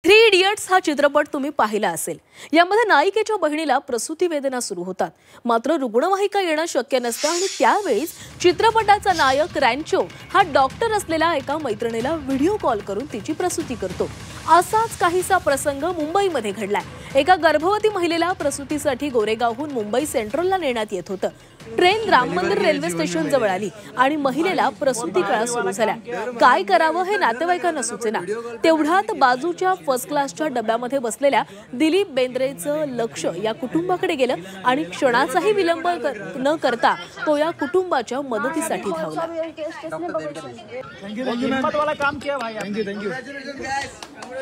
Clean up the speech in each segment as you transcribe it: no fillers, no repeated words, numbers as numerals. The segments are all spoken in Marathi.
थ्री इडियट्स हा चित्रपट तुम्ही पाहिला असेल। यामध्ये नायिकेच्या बहिणीला प्रसूती वेदना सुरू होतात, मात्र रुग्णवाहिका येणं शक्य नसतं आणि त्यावेळीच चित्रपटाचा नायक रॅन्चो हा डॉक्टर असलेल्या एका मैत्रिणीला व्हिडिओ कॉल करून तिची प्रसूती करतो। असाच काहीसा प्रसंग मुंबईमध्ये घडलाय। एका गर्भवती महिलेला प्रसूतीसाठी गोरेगावहून मुंबई सेंट्रलला नेण्यात येत होतं। ट्रेन राम मंदिर रेल्वे स्टेशन जवळ आली आणि महिलेला प्रसूती कळा सुरू झाल्या। काय करावं हे नातेवाईकांना सुचेना। तेवढ्यात बाजूच्या फर्स्ट क्लासच्या डब्यामध्ये बसलेल्या दिलीप बेंद्रेचं लक्ष या कुटुंबाकडे गेलं आणि क्षणाचाही विलंब न करता तो या कुटुंबाच्या मदतीसाठी धावला।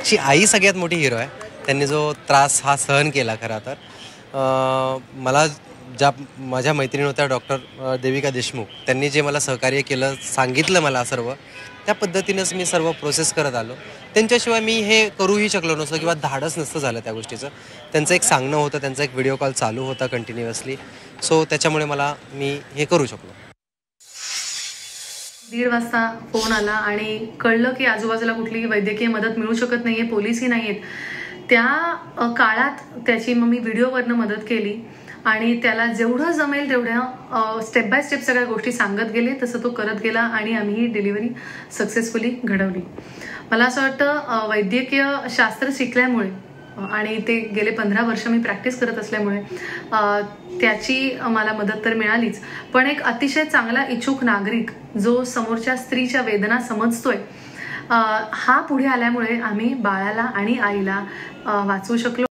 ची आई सगळ्यात मोठी हिरो आहे। त्यांनी जो त्रास हा सहन केला खरा तर मला ज्या माझ्या मैत्रिणी होत्या डॉक्टर देविका देशमुख, त्यांनी जे मला सहकार्य केलं, सांगितलं मला सर्व, त्या पद्धतीनेच मी सर्व प्रोसेस करत आलो। त्यांच्याशिवाय मी हे करूही शकलो नसतो किंवा धाडस नसतं झालं त्या गोष्टीचं। त्यांचं एक सांगणं होतं, त्यांचा एक व्हिडिओ कॉल चालू होता कंटिन्युअसली, सो त्याच्यामुळे मी हे करू शकलो। 1:30 वाजता फोन आला आणि कळलं की आजूबाजूला कुठलीही वैद्यकीय मदत मिळू शकत नाहीये, पोलीसही नाहीयेत। त्या काळात त्याची मी व्हिडिओवरनं मदत केली आणि त्याला जेवढं जमेल तेवढ्या स्टेप बाय स्टेप सगळ्या गोष्टी सांगत गेले, तसं तो करत गेला आणि आम्ही ही डिलिव्हरी सक्सेसफुली घडवली। मला असं वाटतं वैद्यकीय शास्त्र शिकल्यामुळे आणि ते गेले 15 वर्ष मी प्रॅक्टिस करत असल्यामुळे त्याची मला मदत तर मिळालीच, पण एक अतिशय चांगला इच्छुक नागरिक जो समोरच्या स्त्रीच्या वेदना समजतोय हा पुढे आल्यामुळे आम्ही बाळाला आणि आईला वाचवू शकलो।